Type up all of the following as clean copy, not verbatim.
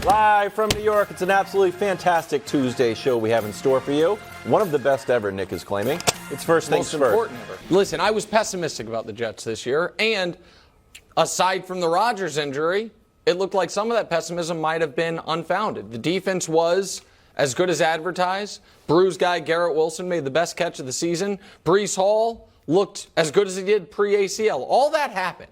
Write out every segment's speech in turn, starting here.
Live from New York, it's an absolutely fantastic Tuesday show we have in store for you. One of the best ever, Nick is claiming. It's first things Most first. important ever. Listen, I was pessimistic about the Jets this year, and aside from the Rodgers injury, it looked like some of that pessimism might have been unfounded. The defense was as good as advertised. Bruised guy Garrett Wilson made the best catch of the season. Breece Hall looked as good as he did pre-ACL. All that happened.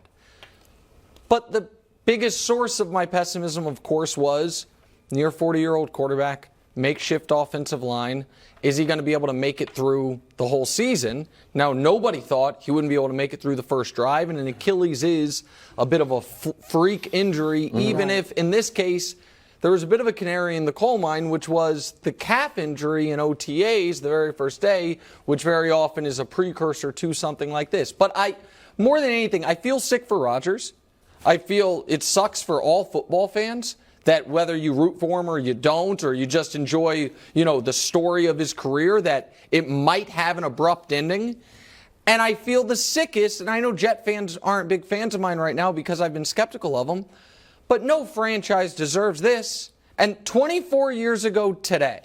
But the biggest source of my pessimism, of course, was near 40-year-old quarterback, makeshift offensive line. Is he going to be able to make it through the whole season? Now, nobody thought he wouldn't be able to make it through the first drive, and an Achilles is a bit of a freak injury, even if, in this case, there was a bit of a canary in the coal mine, which was the calf injury in OTAs the very first day, which very often is a precursor to something like this. But more than anything, I feel sick for Rodgers. I feel it sucks for all football fans that whether you root for him or you don't, or you just enjoy, the story of his career, that it might have an abrupt ending. And I feel the sickest, and I know Jet fans aren't big fans of mine right now because I've been skeptical of them, but no franchise deserves this. And 24 years ago today,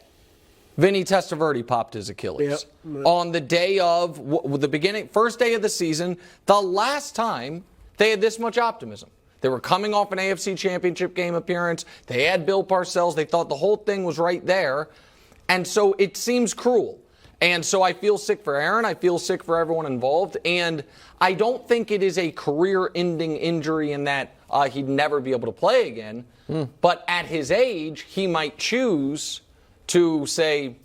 Vinny Testaverde popped his Achilles. Yep. On the day of the first day of the season, the last time they had this much optimism. They were coming off an AFC Championship game appearance. They had Bill Parcells. They thought the whole thing was right there. And so it seems cruel. And so I feel sick for Aaron. I feel sick for everyone involved. And I don't think it is a career-ending injury in that he'd never be able to play again. But at his age, he might choose to say,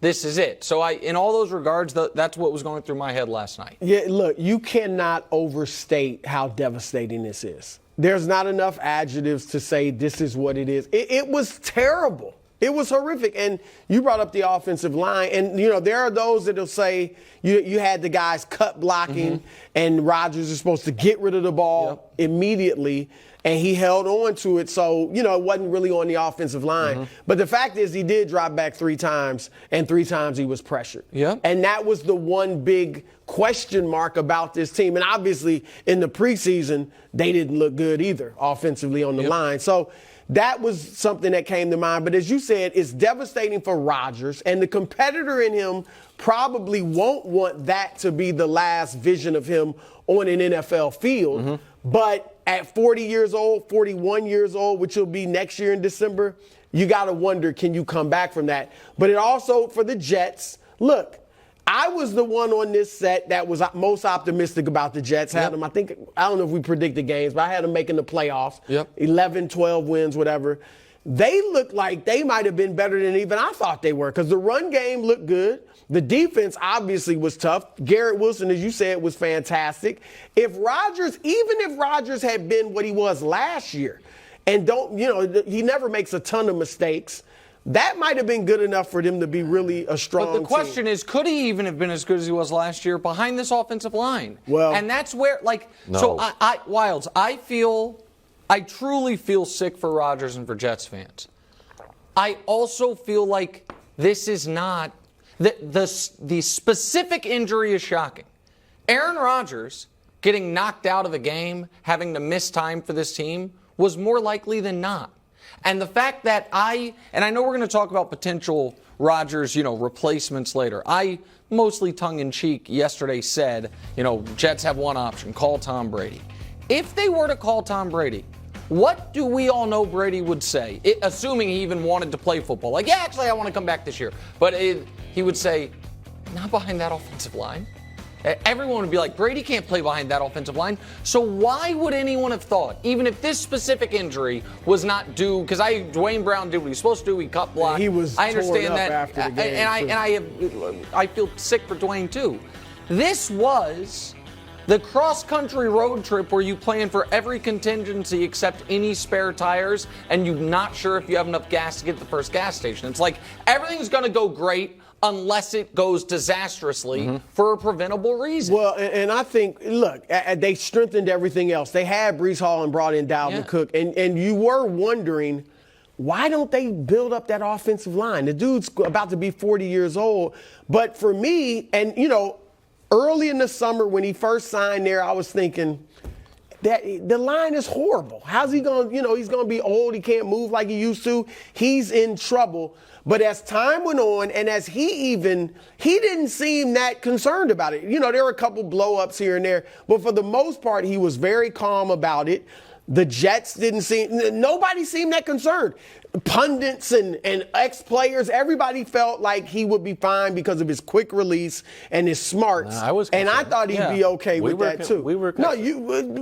this is it. So in all those regards, that's what was going through my head last night. Yeah, look, you cannot overstate how devastating this is. There's not enough adjectives to say this is what it is. It was terrible. It was horrific. And you brought up the offensive line. And, there are those that will say you had the guys cut blocking and Rodgers is supposed to get rid of the ball immediately. And he held on to it, so, it wasn't really on the offensive line. But the fact is he did drop back 3 times, and 3 times he was pressured. Yeah. And that was the one big question mark about this team. And obviously, in the preseason, they didn't look good either, offensively on the line. So that was something that came to mind. But as you said, it's devastating for Rodgers, and the competitor in him probably won't want that to be the last vision of him on an NFL field. But at 40 years old, 41 years old, which will be next year in December, you got to wonder, can you come back from that? But it also, for the Jets, look, I was the one on this set that was most optimistic about the Jets. Had them, I don't know if we predicted games, but I had them making the playoffs. 11, 12 wins, whatever. They looked like they might have been better than even I thought they were because the run game looked good. The defense obviously was tough. Garrett Wilson, as you said, was fantastic. Even if Rodgers had been what he was last year and he never makes a ton of mistakes, that might have been good enough for them to be really a strong team. But the question is, could he even have been as good as he was last year behind this offensive line? Well, and that's where, no. So Wildes, I truly feel sick for Rodgers and for Jets fans. I also feel like this is not, the specific injury is shocking. Aaron Rodgers getting knocked out of a game, having to miss time for this team, was more likely than not. And the fact that I know we're going to talk about potential Rodgers, replacements later. I mostly tongue-in-cheek yesterday said, Jets have one option, call Tom Brady. If they were to call Tom Brady, what do we all know Brady would say, assuming he even wanted to play football? Like, yeah, actually, I want to come back this year. But he would say, not behind that offensive line. Everyone would be like, Brady can't play behind that offensive line. So why would anyone have thought, even if this specific injury was not due, because Dwayne Brown did what he was supposed to do, he cut block. He was I understand torn up that, after the game. I feel sick for Dwayne too. This was the cross-country road trip where you plan for every contingency except any spare tires, and you're not sure if you have enough gas to get to the first gas station. It's like everything's going to go great unless it goes disastrously for a preventable reason. Well, and I think, look, they strengthened everything else. They had Breece Hall and brought in Dalvin Cook, and you were wondering, why don't they build up that offensive line? The dude's about to be 40 years old. But for me, and, early in the summer when he first signed there, I was thinking, that the line is horrible. How's he going to, he's going to be old. He can't move like he used to. He's in trouble. But as time went on, and as he didn't seem that concerned about it. There were a couple blow-ups here and there, but for the most part, he was very calm about it. The Jets nobody seemed that concerned. Pundits and ex-players, everybody felt like he would be fine because of his quick release and his smarts. And I thought he'd be okay with that too.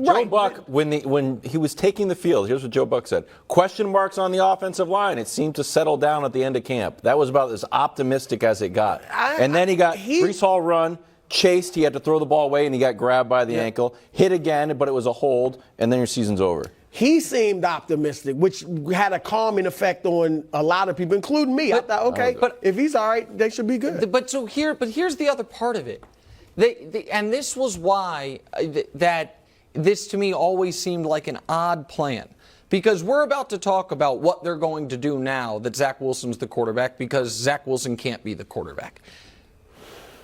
Joe Buck, when he was taking the field, here's what Joe Buck said: question marks on the offensive line. It seemed to settle down at the end of camp. That was about as optimistic as it got. And then he got Breece Hall run. Chased, he had to throw the ball away, and he got grabbed by the ankle. Hit again, but it was a hold, and then your season's over. He seemed optimistic, which had a calming effect on a lot of people, including me. I thought, okay, but if he's all right, they should be good. But here's the other part of it. And this was why that this to me always seemed like an odd plan. Because we're about to talk about what they're going to do now that Zach Wilson's the quarterback, because Zach Wilson can't be the quarterback.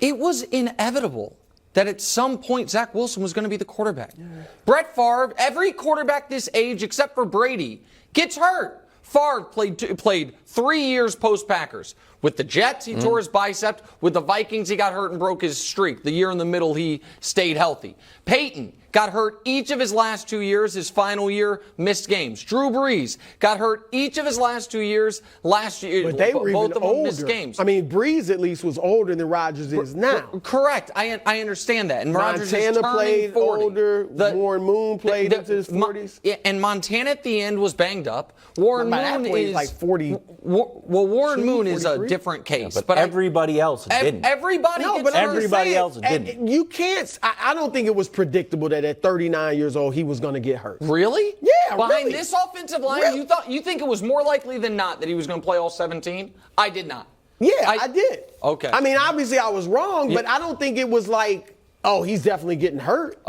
It was inevitable that at some point Zach Wilson was going to be the quarterback. Yeah. Brett Favre, every quarterback this age except for Brady, gets hurt. Favre played 3 years post-Packers. With the Jets, he tore his bicep. With the Vikings, he got hurt and broke his streak. The year in the middle, he stayed healthy. Peyton got hurt each of his last 2 years. His final year, missed games. Drew Brees got hurt each of his last 2 years. Last year, but they were both even of them older. missed games. I mean, Brees at least was older than Rodgers is now. Correct. I understand that. And Rodgers is turning played 40. older. Warren Moon played into his 40s. And Montana at the end was banged up. Warren Moon is like 40. Well, Warren Moon is a different case. Yeah, but everybody else didn't. Everybody else didn't. You can't. I don't think it was predictable that at 39 years old he was going to get hurt. Really? Yeah. Behind this offensive line, you think it was more likely than not that he was going to play all 17? I did not. Yeah, I did. Okay. I mean, obviously I was wrong, but I don't think it was like, oh, he's definitely getting hurt.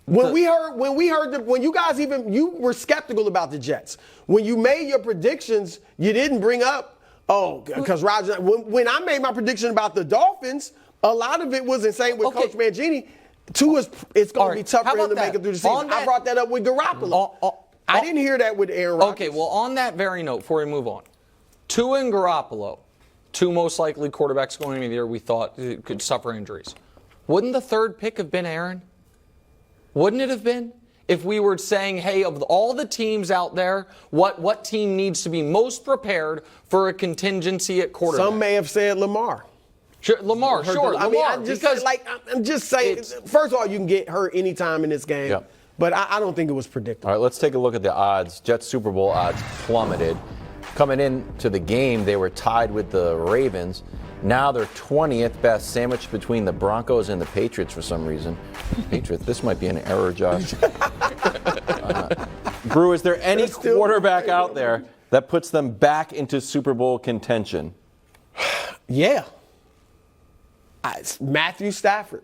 When you guys you were skeptical about the Jets. When you made your predictions, you didn't bring up, because Rodgers. When I made my prediction about the Dolphins, a lot of it was the same with Coach Mangini. It's going to be tough for him to make it through the season. I brought that up with Garoppolo. I didn't hear that with Aaron Rodgers. Okay, well, on that very note, before we move on, Tua and Garoppolo, two most likely quarterbacks going into the year we thought could suffer injuries. Wouldn't the third pick have been Aaron? Wouldn't it have been? If we were saying, hey, of all the teams out there, what team needs to be most prepared for a contingency at quarterback? Some may have said Lamar. Sure, Lamar. I'm just saying, first of all, you can get hurt anytime in this game. Yep. But I don't think it was predictable. All right, let's take a look at the odds. Jets Super Bowl odds plummeted. Coming into the game, they were tied with the Ravens. Now they're 20th best, sandwiched between the Broncos and the Patriots for some reason. Patriots, this might be an error, Josh. Brew, is there any quarterback out there that puts them back into Super Bowl contention? Yeah. Matthew Stafford.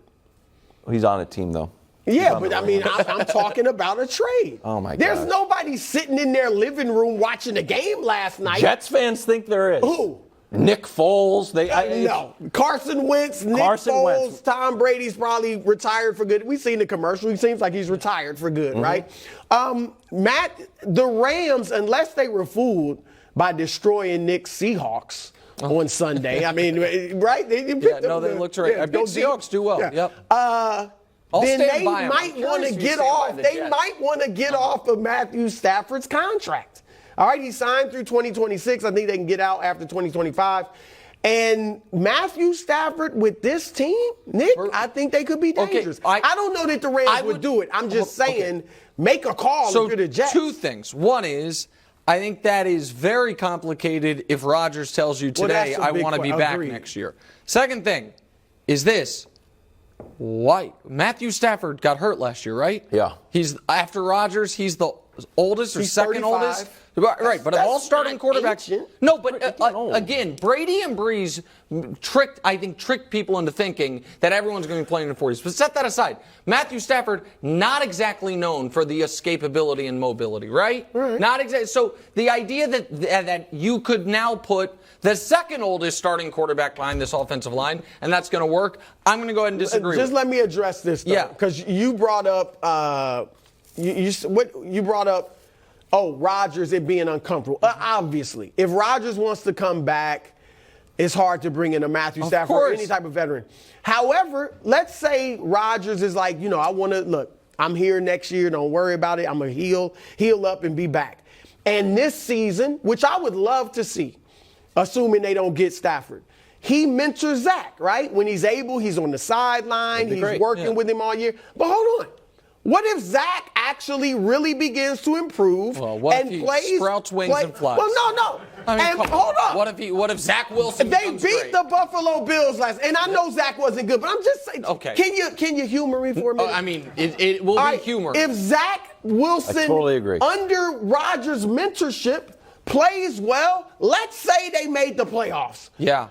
He's on a team, though. Yeah, but I mean, I'm talking about a trade. Oh, my God. There's nobody sitting in their living room watching the game last night. Jets fans think there is. Who? Nick Foles. No. Carson Wentz, Nick Foles, Tom Brady's probably retired for good. We've seen the commercial. He seems like he's retired for good, right? The Rams, unless they were fooled by destroying Nick's Seahawks on Sunday. I mean, right? They looked right. Big Seahawks do well. Yeah. Yep. Then they might want to get off. They might want to get off of Matthew Stafford's contract. All right, he signed through 2026. I think they can get out after 2025. And Matthew Stafford with this team, Nick, I think they could be dangerous. I don't know that the Rams would do it. I'm just saying, make a call if you're the Jets. Two things. One is, I think that is very complicated if Rodgers tells you today, I want to be back next year. Second thing is this. Why? Matthew Stafford got hurt last year, right? Yeah. He's after Rodgers, he's the oldest or second 35. oldest. Right, but of all starting quarterbacks. Ancient. No, but again, Brady and Brees tricked people into thinking that everyone's going to be playing in the 40s. But set that aside. Matthew Stafford, not exactly known for the escapability and mobility, right? Not exactly. So the idea that you could now put the second oldest starting quarterback behind this offensive line, and that's going to work, I'm going to go ahead and disagree. Just let me address this, though. Yeah. Because you brought up what you brought up, Rodgers, it being uncomfortable. Obviously, if Rodgers wants to come back, it's hard to bring in a Matthew Stafford or any type of veteran. However, let's say Rodgers is like, I want to, look, I'm here next year. Don't worry about it. I'm going to heal up and be back. And this season, which I would love to see, assuming they don't get Stafford, he mentors Zach, right? When he's able, he's on the sideline. He's working with him all year. But hold on. What if Zach actually really begins to improve and plays? Sprouts wings and flies. Well, no. Hold on. What if Zach Wilson? They beat the Buffalo Bills last, and I know Zach wasn't good, but I'm just saying. Okay. Can you humor me for a minute? It will be humor. If Zach Wilson, I totally agree, under Rodgers' mentorship, plays well, let's say they made the playoffs. Yeah.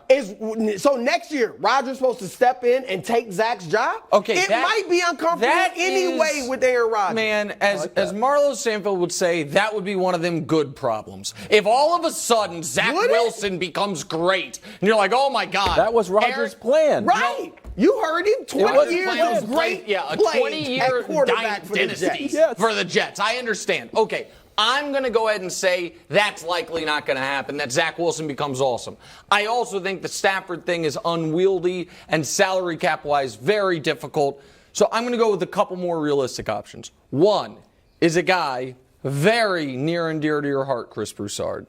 So next year, Rodgers supposed to step in and take Zach's job? Okay. It might be uncomfortable anyway with Aaron Rodgers. Man, as Marlo Sanfield would say, that would be one of them good problems. If all of a sudden Zach Wilson becomes great, and you're like, oh my God. That was Rodgers' plan. Right. You heard him. 20 years of great. Yeah, a 20-year dynasty for the Jets. I understand. Okay. I'm going to go ahead and say that's likely not going to happen, that Zach Wilson becomes awesome. I also think the Stafford thing is unwieldy and salary cap-wise very difficult. So I'm going to go with a couple more realistic options. One is a guy very near and dear to your heart, Chris Broussard,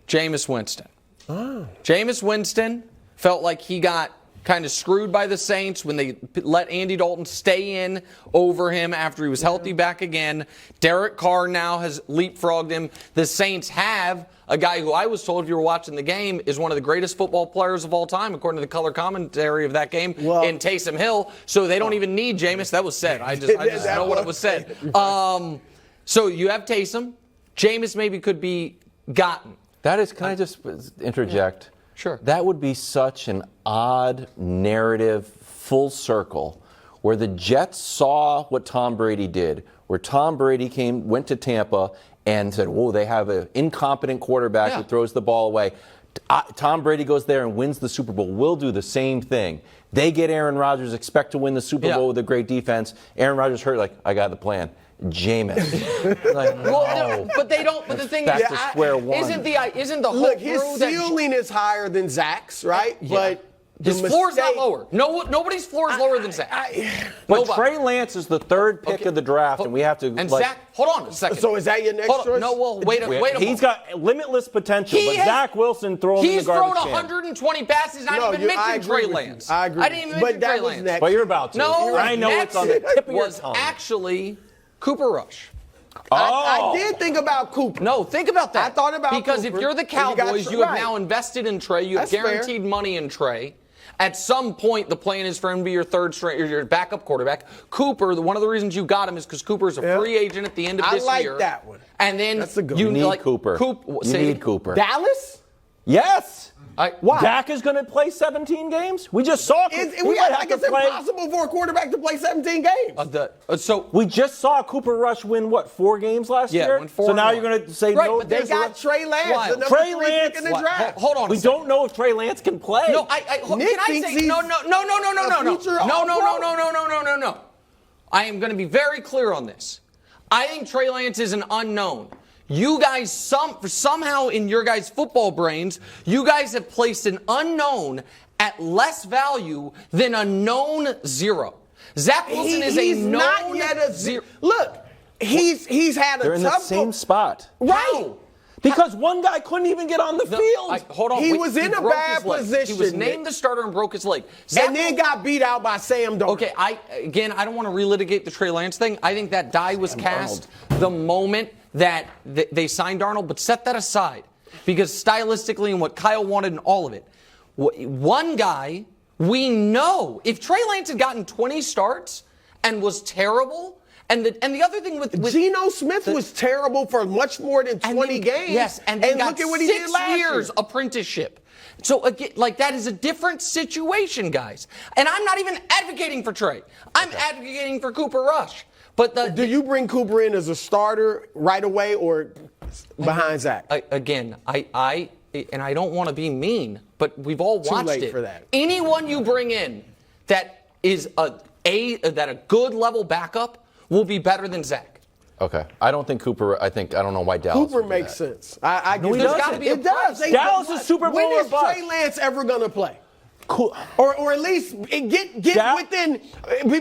Jameis Winston. Jameis Winston felt like he got kind of screwed by the Saints when they let Andy Dalton stay in over him after he was healthy back again. Derek Carr now has leapfrogged him. The Saints have a guy who I was told, if you were watching the game, is one of the greatest football players of all time, according to the color commentary of that game, in Taysom Hill. So they don't even need Jameis. That was said. I just know what it was said. So you have Taysom. Jameis maybe could be gotten. That is, can I just interject? Yeah. Sure. That would be such an odd narrative, full circle, where the Jets saw what Tom Brady did, where Tom Brady went to Tampa and said, whoa, they have an incompetent quarterback who throws the ball away. Tom Brady goes there and wins the Super Bowl. We'll do the same thing. They get Aaron Rodgers, expect to win the Super Bowl with a great defense. Aaron Rodgers hurt, like, I got the plan. Jameis. Like, no. Well, but they don't. But the thing back is, to square one. Isn't the whole look? His ceiling is higher than Zach's, right? Yeah. But his floor's not lower. Nobody's floor is lower than Zach. But Trey Lance is the third pick of the draft, and we have to. And Zach, hold on a second. So is that your next choice? No, well, wait a moment. He's got limitless potential, but Zach Wilson throwing in the garbage can. He's thrown 120 passes. I didn't even mention Trey Lance. I agree. I didn't even mention Trey Lance. But you're about to. No, I know it's on the tip of your tongue. Was actually Cooper Rush. I did think about Cooper. No, think about that. I thought about because Cooper. If you're the Cowboys, you have now invested in Trey. You have guaranteed money in Trey. At some point, the plan is for him to be your third string or your backup quarterback. Cooper, one of the reasons you got him is because Cooper is a free agent at the end of this year. I like that one. And then that's a good you one. need Cooper. You need Cooper. Dallas? Yes. Why? Dak is going to play 17 games? We just saw it's impossible for a quarterback to play 17 games. So we just saw Cooper Rush win, 4 games last year? Won 4 so now you're going to say no? But they got Trey Lance, the number 3 pick in the draft. Hold on. We don't know if Trey Lance can play. No, can I say no. I am going to be very clear on this. I think Trey Lance is an unknown. You guys, somehow in your guys' football brains, you guys have placed an unknown at less value than a known zero. Zach Wilson is a known not yet a zero. Look, he's had a They're in the same spot. Right. Because one guy couldn't even get on the field. Hold on. He was in a bad position. He was named the starter and broke his leg. And then got beat out by Sam Darnold. Okay, I don't want to relitigate the Trey Lance thing. I think that die was cast the moment that they signed Darnold, but set that aside. Because stylistically and what Kyle wanted and all of it, one guy, we know, if Trey Lance had gotten 20 starts and was terrible, and the other thing with Geno Smith was terrible for much more than 20 games. Yes, and look at what he did last year. 6 years apprenticeship. So again, that is a different situation, guys. And I'm not even advocating for Trey. I'm advocating for Cooper Rush. But do you bring Cooper in as a starter right away or behind Zach? Again, I don't want to be mean, but we've all watched Too late it. for that. Anyone you bring in that is a good level backup will be better than Zach. Okay. I don't think Cooper. I don't know why Dallas. Cooper would do makes that. sense. I No, he there's doesn't. gotta be it does. Dallas is Super Bowl When or is bust. Trey Lance ever gonna play? Cool. Or at least get within,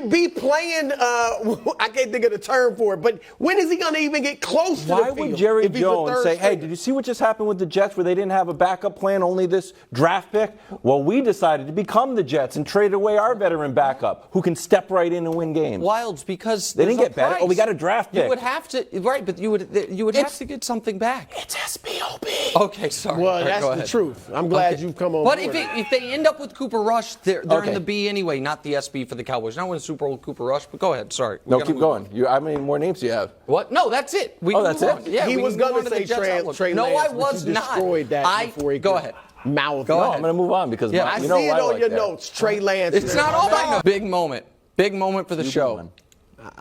be playing, I can't think of the term for it, but when is he going to even get close to the Why field? would Jerry if he's a Jones third say, hey, stringer? did you see what just happened with the Jets where they didn't have a backup plan, only this draft pick? Well, we decided to become the Jets and trade away our veteran backup who can step right in and win games. Wildes, because They didn't there's get better. price. Oh, we got a draft pick. You would have to, right, but you would have to get something back. It's SBOB. Okay, sorry. Well, All right, that's go the ahead. truth. I'm glad you've come on But board. if they end up with Cooper Rush, they're Okay. in the B anyway, not the SB for the Cowboys. Not win the Super Bowl with Cooper Rush, but go ahead. Sorry. We No, gotta keep move going. on. How many more names do you have? What? No, that's it. We Oh, can that's move it? on. Yeah, he we was can move going on to the say Jets outlook. Trey No, Lance, I but was you not. destroyed that before he Go could ahead. mouth Go it. No, ahead. I'm going to move on because Yeah, I you know see it what I on like your there. notes, Trey Lance. It's not all my notes. Big moment. Big moment for the show. moment.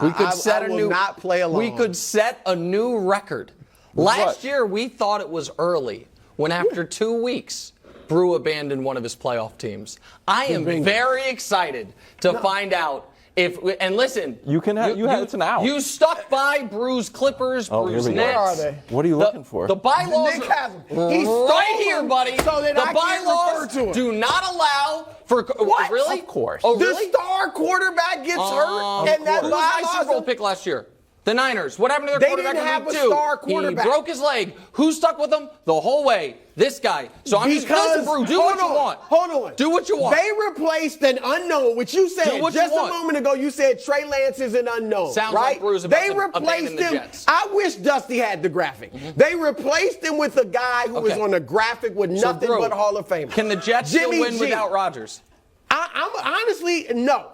We could I set a will new. not play along. We could set a new record. Last year we thought it was early when after 2 weeks Brew abandoned one of his playoff teams. I am very excited to find out if. And listen, it's an out. You stuck by Brew's Clippers, Oh, Brew's here we go. Nets. Where are they? What are you looking for? The bylaws Nick has them. He right stole here, them buddy. so that the I can't bylaws refer to 'em. do not allow for. What? Really? Of course. Oh, The really? star quarterback gets hurt, and that Who was my bylaws Super Bowl are- pick last year? The Niners. What happened to their They quarterback didn't in have week a 2? star quarterback. He broke his leg. Who stuck with him the whole way? This guy. So I'm just listen, Brew. Do what you want. Hold on. Do what you want. They replaced an unknown, which you said Do what you just a want. moment ago. You said Trey Lance is an unknown. Sounds right? like Brew's about They to abandon replaced the him. Jets. I wish Dusty had the graphic. They replaced him with a guy who was Okay. on a graphic with So, nothing Brew, but Hall of Fame. Can the Jets Jimmy still win G. without Rodgers? I'm honestly no.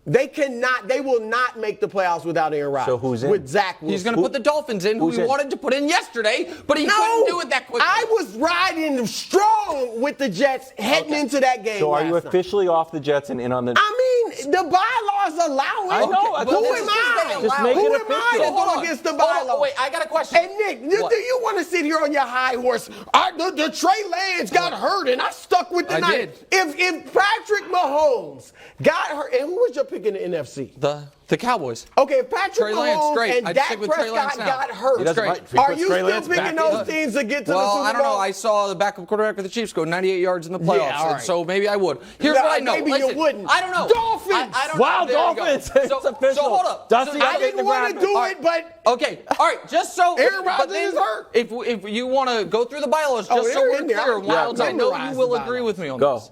They cannot. They will not make the playoffs without Aaron Rodgers. So who's in? With Zach Wilson. He's going to put the Dolphins in, who who's he in? wanted to put in yesterday, but he couldn't do it that quickly. I was riding strong with the Jets heading into that game. So are you last night. officially off the Jets and in on the? I mean, the bylaws allow it. I know, but Who this am is I? Just make Who it am I official. to go against the Hold on. bylaws? Wait, I got a question. And Nick, do What? you want to sit here on your high horse? The Trey Lance got hurt, and I stuck with the I night. If Patrick Mahomes got hurt, and who was your pick in the NFC? The Cowboys. Okay, if Patrick Trey Lance, Mahomes straight. and I Dak stick with Trey Lance Prescott now. got hurt, He doesn't mind. If he are puts you Trey still Lance picking back those in. teams to get to the Well, Super Bowl? I don't know. I saw the backup quarterback for the Chiefs go 98 yards in the playoffs, Yeah, all right. so maybe I would. Here's No, what I know. maybe Listen, you wouldn't. I don't know. Dolphins! I don't Wow, know. There you go. Dolphins. It's So official. hold up. Dusty, So I didn't want to do All it, but Okay, all right, just so. Aaron but Rodgers then is hurt. If you want to go through the bylaws, Oh, just so they're we're in there. clear, Yeah, Wildes, I know you memorize will the agree bylaws. with me on Go. this.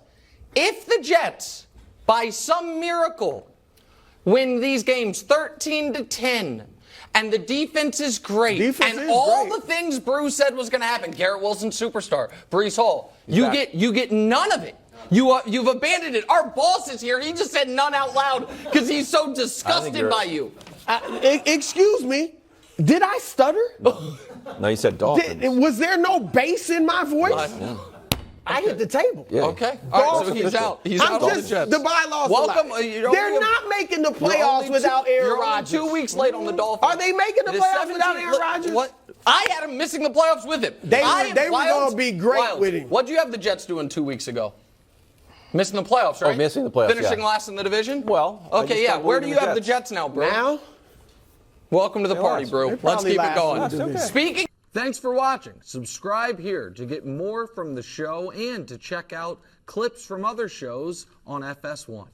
If the Jets, by some miracle, win these games 13-10, and the defense is great, Defense and is all great. the things Bruce said was going to happen, Garrett Wilson superstar, Breece Hall, back. you get none of it. You've abandoned it. Our boss is here. He just said none out loud because he's so disgusted you're- by you. Excuse me, did I stutter? No, you said Dolphins. Was there no bass in my voice? I hit the table. Yeah. Okay. All right, so Dolphins. he's out. He's I'm out on the just Jets. the bylaws. Welcome. allow. You're They're only- not making the You're playoffs only without two- Aaron you're only Rodgers. 2 weeks late on the Dolphins. Are they making the It is playoffs without 17 Aaron Rodgers? What? I had him missing the playoffs with him. They I were- am they were Wildes. gonna be great Wildes, with him. What'd you have the Jets doing 2 weeks ago? Missing the playoffs, right? missing the playoffs, Finishing yeah. last in the division? Well, I just okay, yeah. don't Where believe do in you the have the Jets. Jets now, bro? Now, Welcome to the party, lost. bro. They Let's probably keep it last going. in the division. Speaking. Thanks for watching. Subscribe here to get more from the show and to check out clips from other shows on FS1.